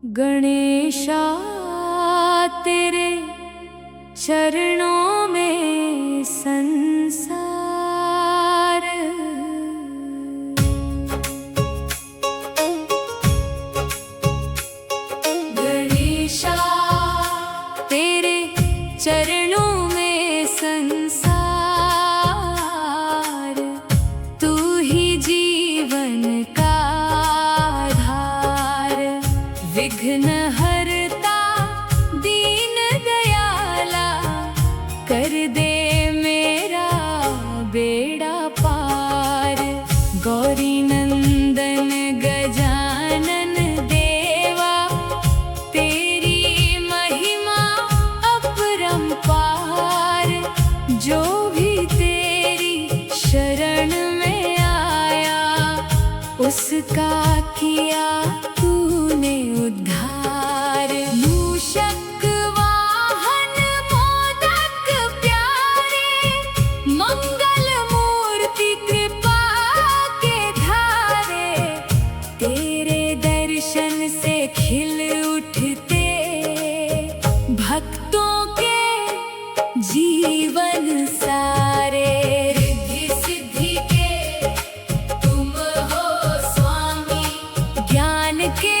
गणेशा तेरे चरणों में संसार। गणेशा तेरे चरणों में संसार, तू ही जीवन का आधार। विघ्न हरता दीन दयाला, कर दे मेरा बेड़ा पार। गौरी नंदन गजानन देवा, तेरी महिमा अपरंपार। जो भी तेरी शरण में आया, उसका किया तूने उद्धार। मूषक वाहन मोदक प्यारे, मंगल मूर्ति कृपा के धारे। तेरे दर्शन से खिल उठते भक्तों के जीवन सारे। रिद्धि सिद्धि के तुम हो स्वामी, ज्ञान के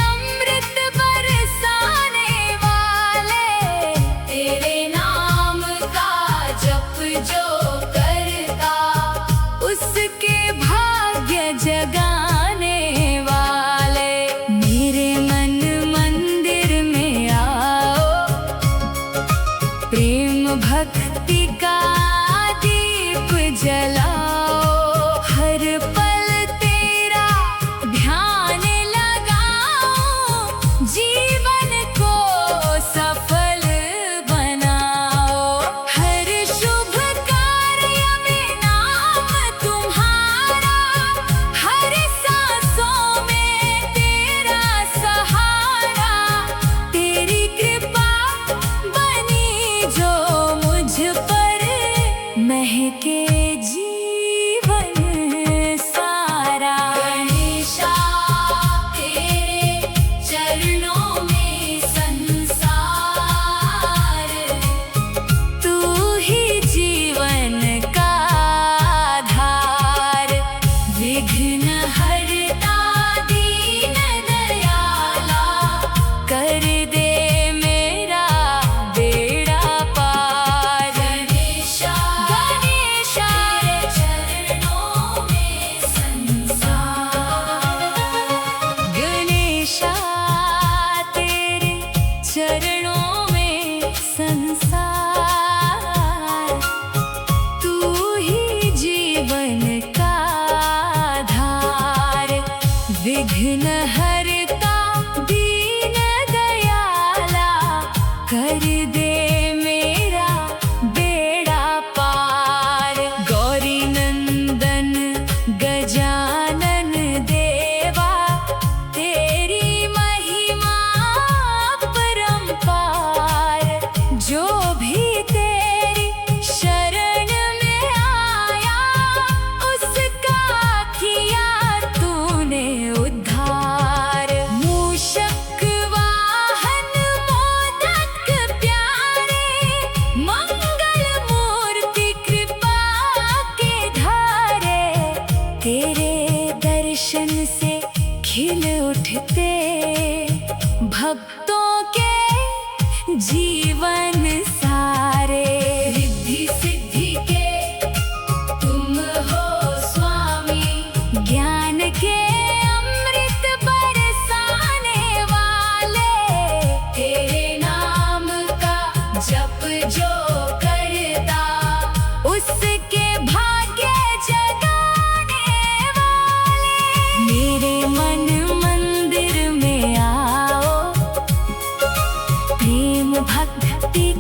अमृत बरसाने वाले। तेरे नाम का जप जो करता, उसके भाग्य जगाने वाले। मेरे मन मंदिर में आओ, प्रेम भक्ति का दीप जलाओ। हर पल तेरा ध्यान लगाओ, जीवन को सफल बनाओ। हर शुभ कार्य में नाम तुम्हारा, हर सांसों में तेरा सहारा। तेरी कृपा बनी जो मुझ पर, महके जीवन सारा। गणेशा तेरे चरणों में संसार, तू ही जीवन का आधार। विघ्न हरता दीन दयाला, कर दे मेरा बेड़ा पार। गणेशा गणेशा चरणों में संसार। गणेशा तेरे चरणों में संसार, तू ही जीवन का आधार। विघ्न हरता दीन दयाला, कर दे मेरा बेड़ा पार। गौरी नंदन गजानन देवा, तेरी महिमा अपरंपार। जो भी तेरी शरण में आया, उसका किया तूने उद्धार। मूषक वाहन मोदक प्यारे, मंगल मूर्ति कृपा के धारे। तेरे दर्शन से खिल उठते भक्तों के जीवन सारे। रिद्धि सिद्धि के तुम हो स्वामी, ज्ञान के अमृत बरसाने वाले। तेरे नाम का जप जो करता, उसके भाग्य जगाने वाले। मेरे मन मंदिर में आओ, प्रेम भक्ति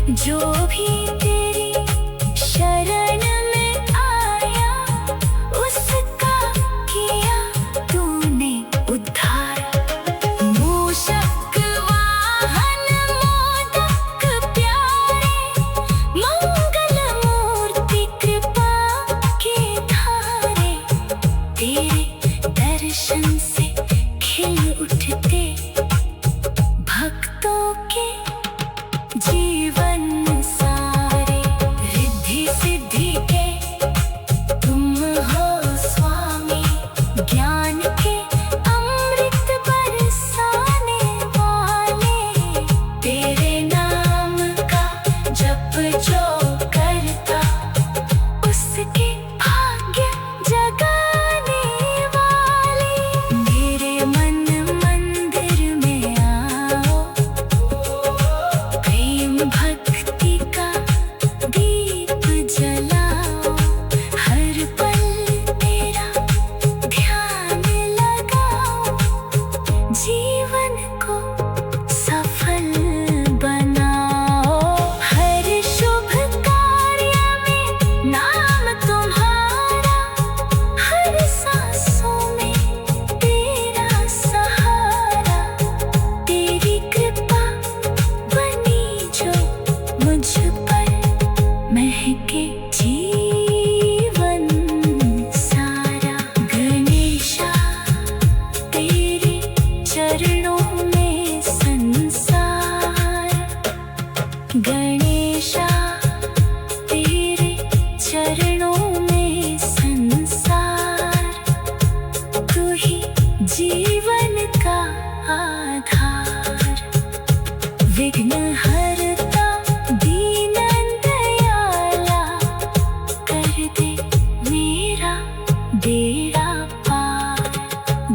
जो भी तेरी शरण में आया उसका किया तूने उद्धार। मूषक वाहन मोदक प्यारे मंगल मूर्ति कृपा के धारे तेरे दर्शन से खिल उठते भक्तों के जीवन सारे। रिद्धि सिद्धि के तुम हो स्वामी, ज्ञान के अमृत बरसाने वाले। तेरे नाम का जप जो करता उसके भाग्य जगाने वाले। मेरे मन मंदिर में आओ, प्रेम भक्ति का दीप जलाओ। हर पल तेरा ध्यान लगाओ, जीवन को सफल बनाओ। हर शुभ कार्य में नाम तुम्हारा, हर सांसों में तेरा सहारा। तेरी कृपा बनी जो मुझ पर महके जीवन सारा। गणेशा तेरे चरणों में संसार, गणेशा तेरे चरणों में संसार। तू ही जीवन का आधार, विघ्न हरता दीन दयाला। कर दे मेरा बेड़ा पार।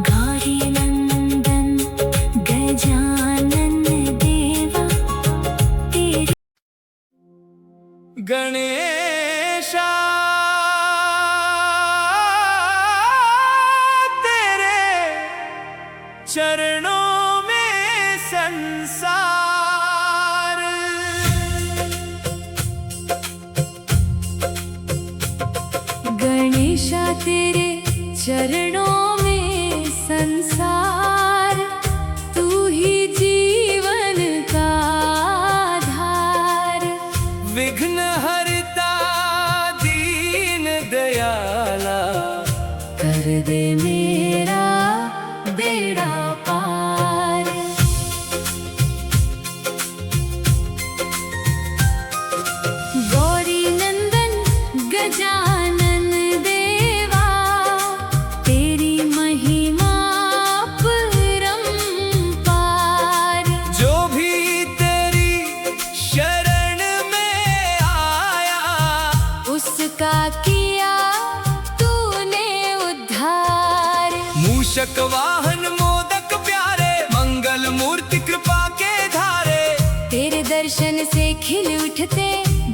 गौरी नंदन गजानन देवा तेरे गणेशा तेरे चरणों में संसार। गणेशा तेरे चरणों में संसार। तू ही जीवन का आधार, विघ्न हरता दीन दयाला। कर दे मेरा बेड़ा पार। गौरी नंदन गजानन देवा तेरी महिमा परंपार। जो भी तेरी शरण में आया उसका किया तूने उद्धार। मूषक वाहन मोदक प्यारे मंगल मूर्ति कृपा के धारे। तेरे दर्शन से खिल उठते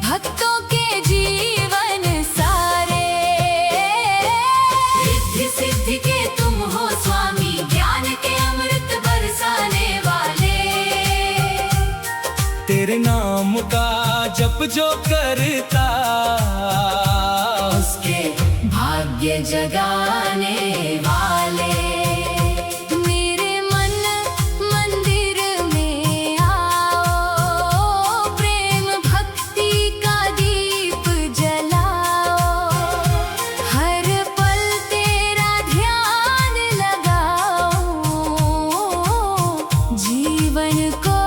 भक्तों के जीवन सारे। रिद्धि सिद्धि के तुम हो स्वामी, ज्ञान के अमृत बरसाने वाले। तेरे नाम का जप जो करता उसके भाग्य जगाने वाले। मेरे मन मंदिर में आओ, प्रेम भक्ति का दीप जलाओ। हर पल तेरा ध्यान लगाओ, जीवन को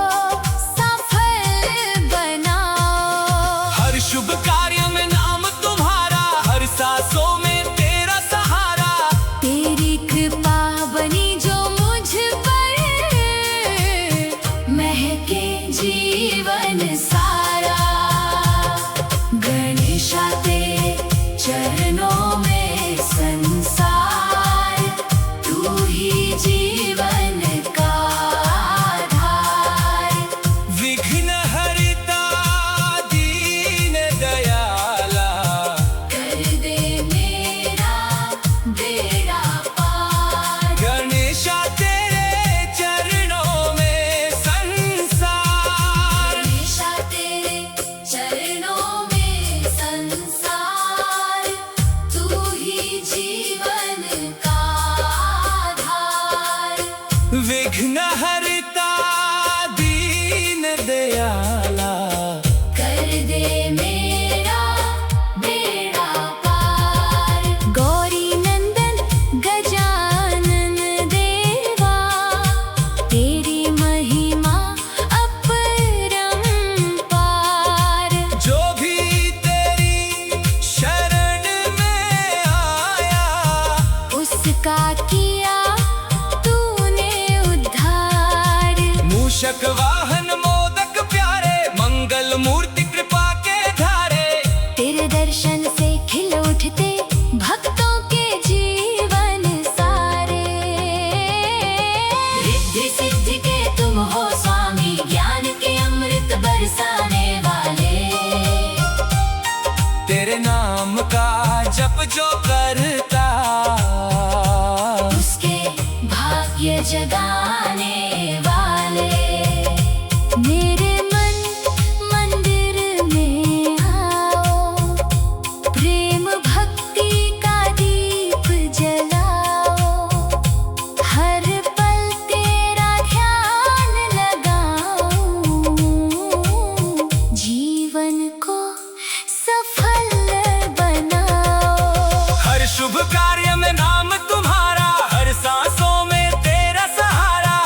सफल बनाओ। हर शुभ कार्य में नाम तुम्हारा, हर सांसों में तेरा सहारा। तेरी जो करता, उसके भाग्य जगाने वाले। मेरे मन मंदिर में आओ, प्रेम भक्ति का दीप जलाओ, हर पल तेरा ध्यान लगाओ, जीवन को सफल बनाओ। हर शुभ कार्य में नाम तुम्हारा, हर सांसों में तेरा सहारा।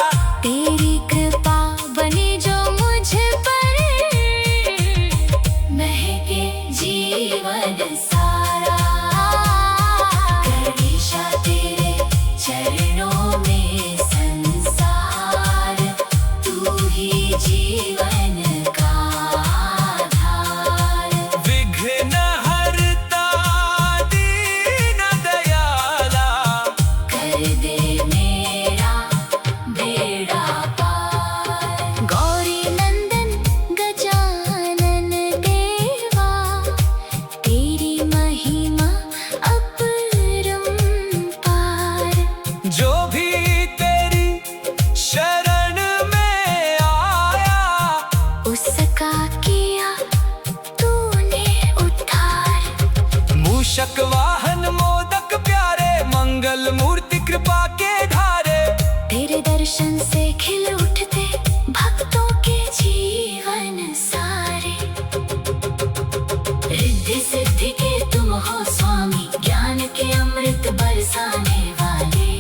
तेरी कृपा बनी जो मुझ पर, महके जीवन सारा। गणेशा तेरे चरणों में संसार, तू ही जीवन का आधार। विघ्न हरता दीन दयाला, कर दे मेरा बेड़ा पार। गौरी नंदन गजानन देवा, तेरी महिमा अपरंपार। जो भी तेरी शरण में आया, उसका किया तूने उद्धार। मूषक वाहन मोदक प्यारे, मंगल मूर्ति कृपा के धारे। तेरे दर्शन से खिल उठते भक्तों के जीवन सारे। रिद्धि सिद्धि के तुम हो स्वामी, ज्ञान के अमृत बरसाने वाले।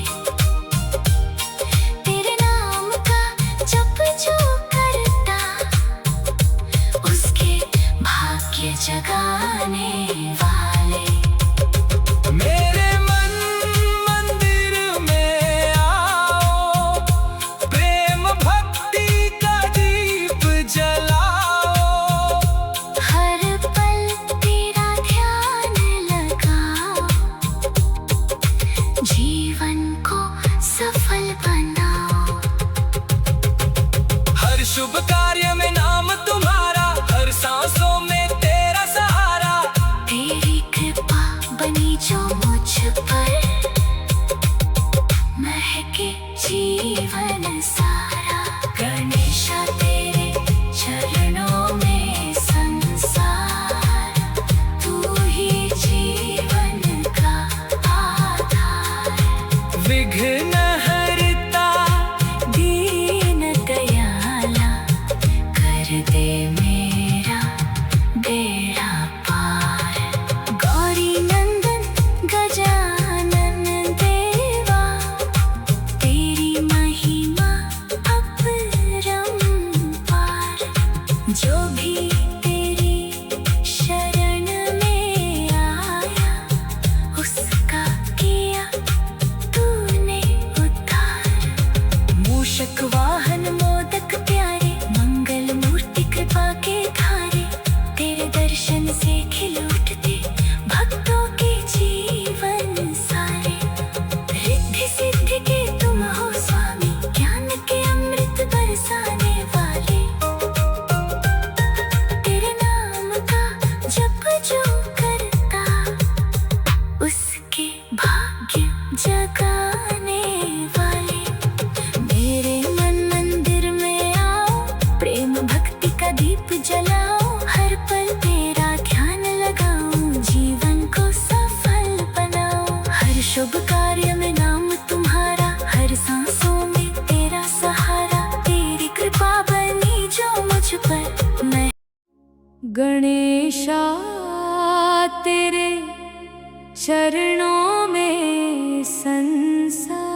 तेरे नाम का जप जो करता, उसके भाग्य जगाने वाले। मेरे मन मंदिर में आओ, प्रेम भक्ति का दीप जलाओ, हर पल तेरा ध्यान लगाओ, जीवन को सफल बनाओ। हर शुभ कार्य में नाम तुम्हारा, हर सांसों में तेरा सहारा। तेरी कृपा बनी जो मुझ पर, महके जीवन सारा। गणेशा तेरे चरणों में संसार, तू ही जीवन का आधार। विघ्न हरता दीन दयाला, कर दे मेरा बेड़ा पार। गौरी नंदन गजानन देवा, तेरी महिमा अपरंपार। जो भी तेरी शरण में आया, उसका किया तूने उद्धार। मूषक वाहन मोदक प्यारे, मंगल मूर्ति कृपा के धारे। तेरे दर्शन से खिल उठते भक्तों के जीवन सारे। रिद्धि सिद्धि के तुम हो स्वामी, ज्ञान के अमृत बरसाने वाले। तेरे नाम का जप जो करता, उसके भाग्य जगाने वाले। मेरे मन मंदिर में आओ, प्रेम भक्ति का दीप जलाओ, हर पल तेरा ध्यान लगाओ, जीवन को सफल बनाओ। हर शुभ कार्य में नाम तुम्हारा, हर सांसों में तेरा सहारा। तेरी कृपा बनी जो मुझ पर, मैं गणेशा तेरे चरणों में संसार।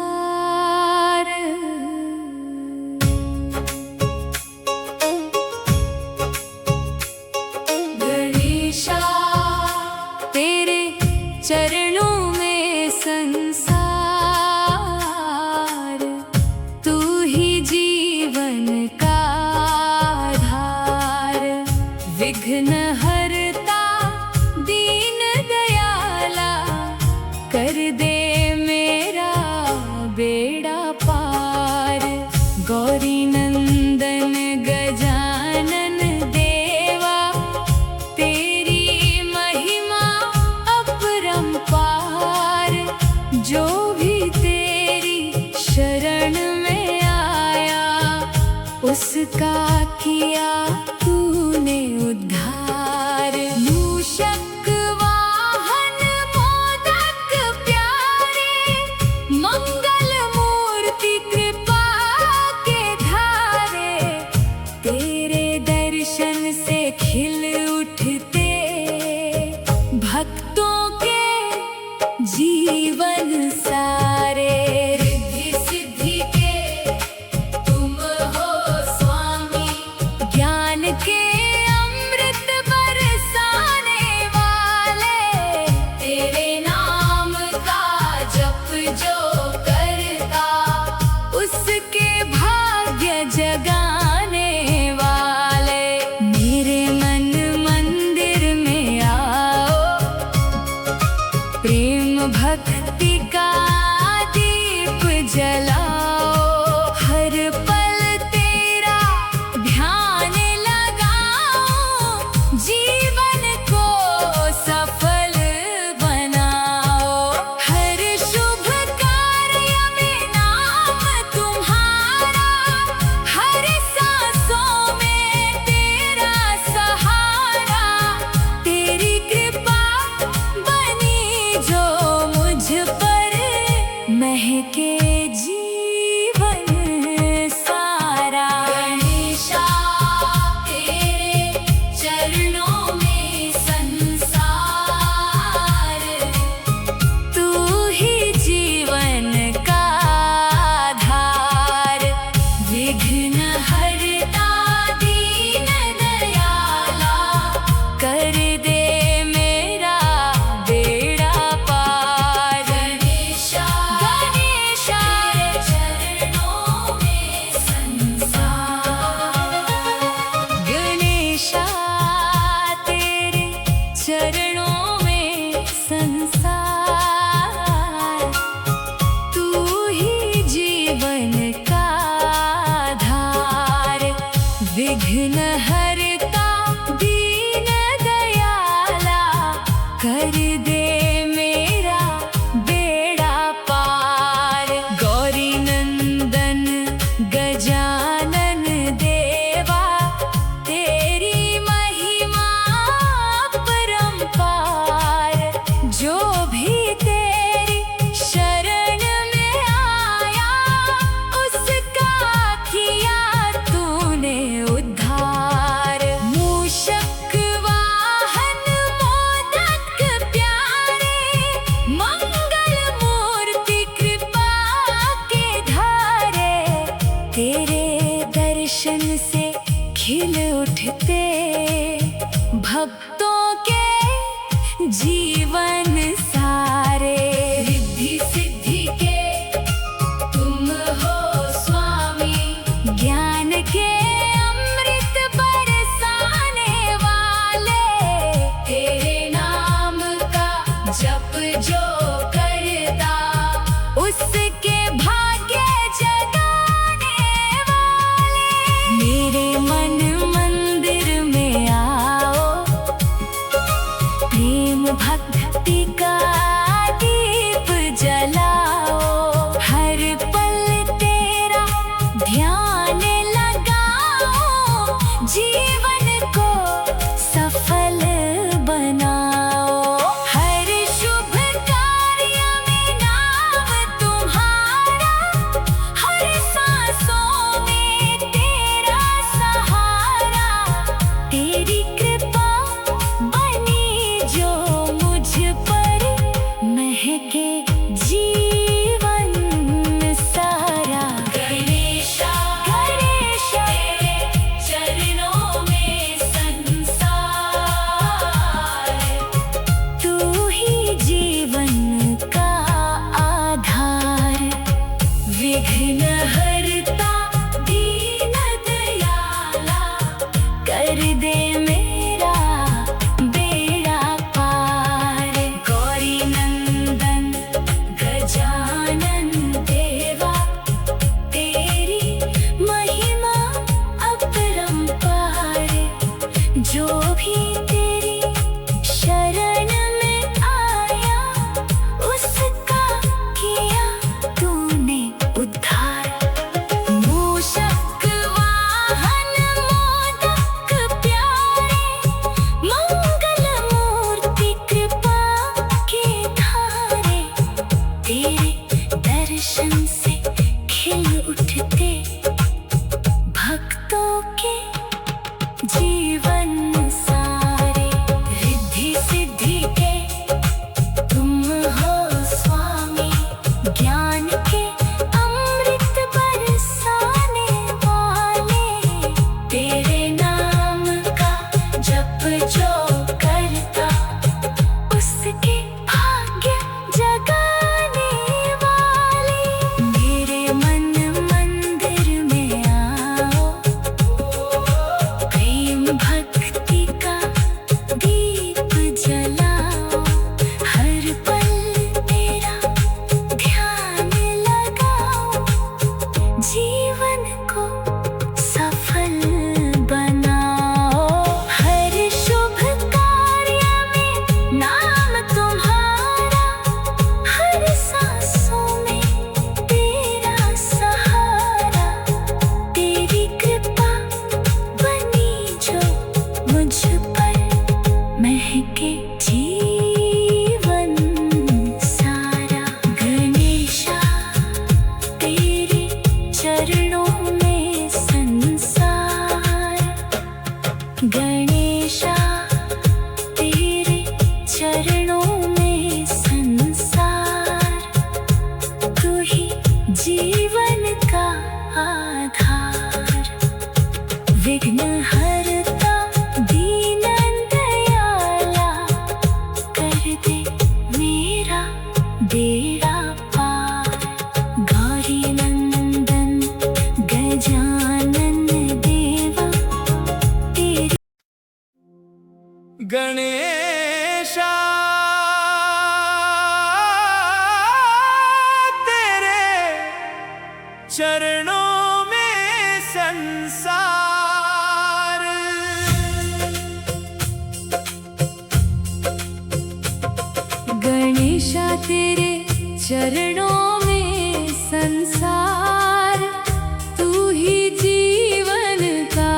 गणेशा तेरे चरणों में संसार, तू ही जीवन का आधार। विघ्न हरता दीन दयाला, कर दे मेरा बेड़ा पार। गौरी नंदन गजानन देवा, तेरी महिमा अपरंपार। उठते भक्तों के जीवन सारे। रिद्धि सिद्धि के तुम हो स्वामी, ज्ञान के अमृत बरसाने वाले। तेरे नाम का जप जो करता उसके भाग्य जगाने वाले। मेरे मन मंदिर में आओ, प्रेम भक्ति का दीप जलाओ। हर पल तेरा ध्यान लगाओ, जीवन को सफल बनाओ। हर शुभ कार्य में नाम तुम्हारा, हर सांसों में तेरा सहारा। तेरी कृपा बनी जो मुझ पर, महके जीवन सारा। गणेशा गणेशा तेरे चरणों में संसार, तू ही जीवन का आधार। विघ्न हरता दीन दयाला, कर दे मेरा बेड़ा पार। गौरी नंदन गजानन देवा, तेरी महिमा अपरंपार। जो भी तेरी शरण में आया, उसका किया तूने उद्धार। मूषक वाहन मोदक प्यारे, मंगल मूर्ति कृपा के धारे। तेरे दर्शन से खिल उठते भक्तों के जीवन सारे। रिद्धि सिद्धि के तुम हो स्वामी, ज्ञान के अमृत बरसाने वाले। तेरे नाम का जप जो करता उसके भाग्य जगाने वाले। मेरे मन मंदिर में आओ, प्रेम भक्ति का दीप जलाओ। हर पल तेरा ध्यान लगाओ, जीवन को सफल बनाओ। हर शुभ कार्य में नाम तुम्हारा, हर सांसों में तेरा सहारा। तेरी कृपा बनी जो मुझ पर, महके जीवन सारा। गणेशा तेरे चरणों में संसार, गणेशा तेरे चरणों में संसार। तू ही जीवन का आधार। विघ्न हरता दीन दयाला, कर दे मेरा बेड़ा पार। गौरी नंदन गजानन देवा, तेरी गणेशा तेरे चरणों में संसार। गणेशा तेरे चरणों में संसार, तू ही जीवन का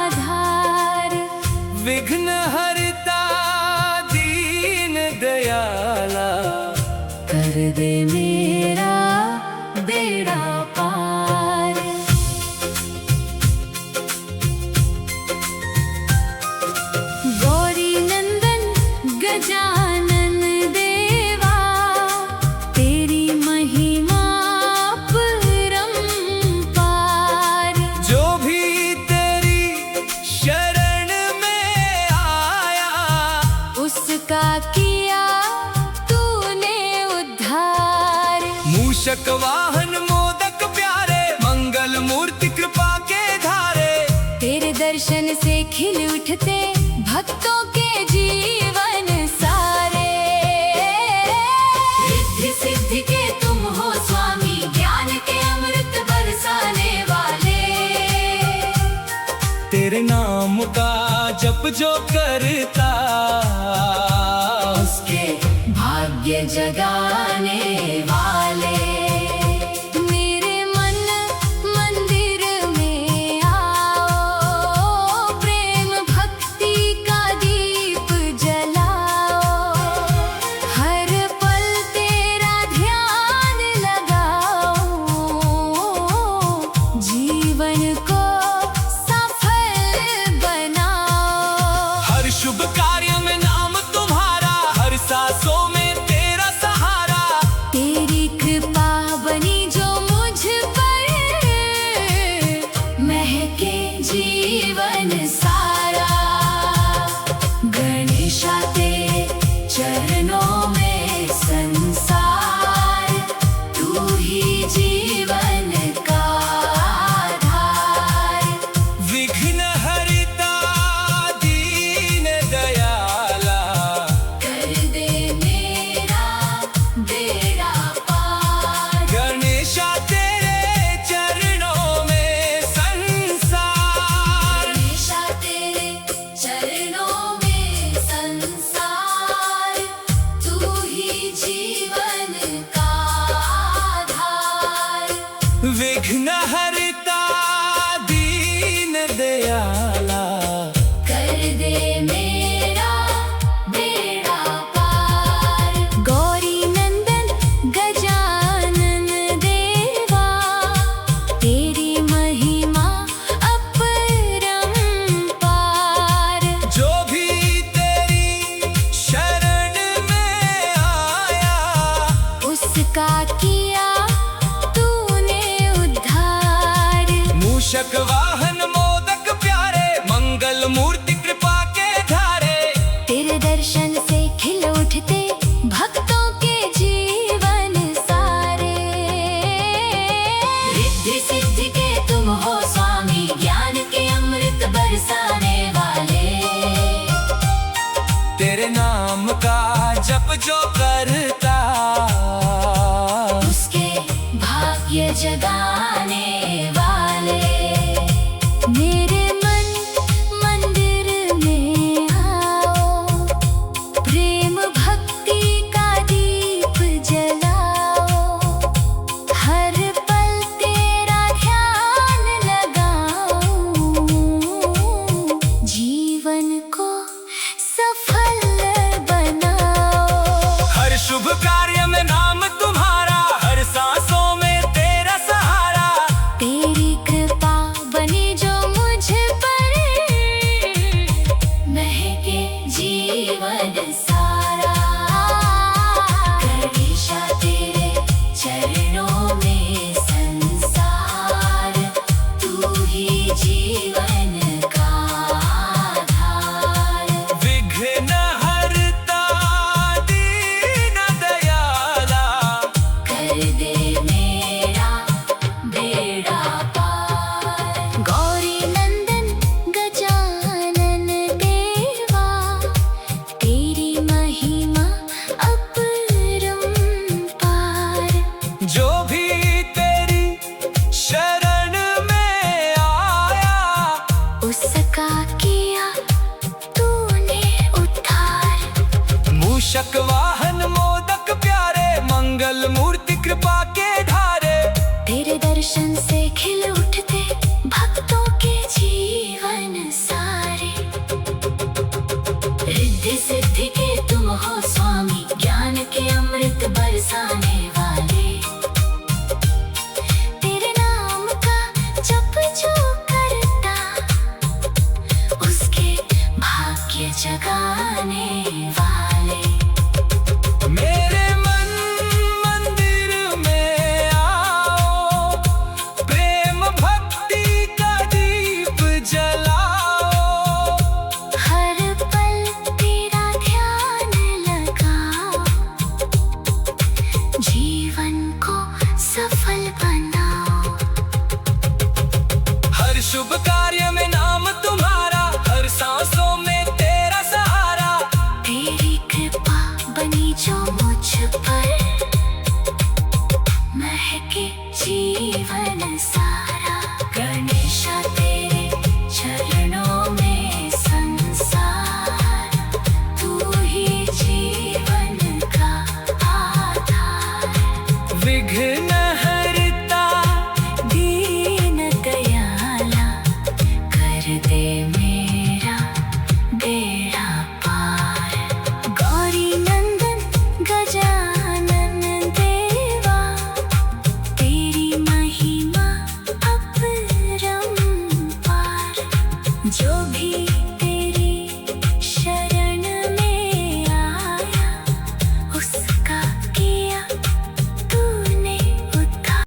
आधार। विघ्न हरता दीन दयाला, कर दे मेरा बेड़ा पार। गौरी नंदन गजानन देवा, तेरी महिमा अपरंपार। जो भी तेरी उसका किया तूने उद्धार। मूषक वाहन मोदक प्यारे, मंगल मूर्ति कृपा के धारे। तेरे दर्शन से खिल उठते भक्तों के जीवन सारे। रिद्धि सिद्धि के तुम हो स्वामी, ज्ञान के अमृत बरसाने वाले। तेरे नाम का जप जो करता, उसके भाग्य जगाने वाले। मेरे मन मंदिर में आओ, प्रेम भक्ति का दीप जलाओ। हर पल तेरा ध्यान लगाओ, जीवन को सफल बनाओ। हर शुभ कार्य में नाम तुम्हारा, हर सांसों में तेरा सहारा। तेरी कृपा बनी जो मुझ पर, महके जीवन सारा। गणेशा तेरे चरणों में संसार, तू ही जीवन का आधार। विघ्न हरिता दीन दयाला, कर दे मेरा बेड़ा पार। गणेशा तेरे चरणों में संसार। गणेशा तेरे चरणों में संसार, तू ही जीवन का आधार। विघ्न हरिता दीन दयाला, कर दे मेरा बेड़ा पार। गौरी नंदन गजानन देवा, तेरी महिमा अपरंपार। जो भी तेरी शरण में आया, उसका किया तूने उद्धार। मूषक वाहन मोदक प्यारे, मंगल मूर्ति कृपा के धारे। तेरे दर्शन से खिल उठते भक्तों के जीवन सारे। रिद्धि सिद्धि के तुम हो स्वामी, ज्ञान के अमृत बरसाने वाले। तेरे नाम का जप जो करता, उसके भाग्य जगाने वाले। मेरे मन मंदिर में आओ, प्रेम भक्ति का दीप जलाओ। हर पल तेरा ध्यान लगाओ, जीवन को सफल बनाओ। हर शुभ कार्य में नाम तुम्हारा, हर सांसों में तेरा सहारा। तेरी कृपा बनी जो मुझ पर, महके जीवन सारा। गणेशा तेरे चरणों में संसार, तू ही जीवन का आधार। विघ्न हरता दीन दयाला, कर दे मेरा बेड़ा पार। गौरी नंदन गजानन देवा, तेरी महिमा अपरंपार। जो भी तेरी शरण में आया, उसका किया तूने उद्धार। मूषक वाहन मोदक प्यारे, मंगल मूर्ति कृपा के धारे। तेरे दर्शन से खिल उठते भक्तों के जीवन सारे। रिद्धि सिद्धि के तुम हो स्वामी, ज्ञान के अमृत बरसाने वाले। तेरे नाम का जप जो करता, उसके भाग्य जगाने वाले। मेरे मन मंदिर में आओ, प्रेम भक्ति का दीप जलाओ। हर पल तेरा ध्यान उसके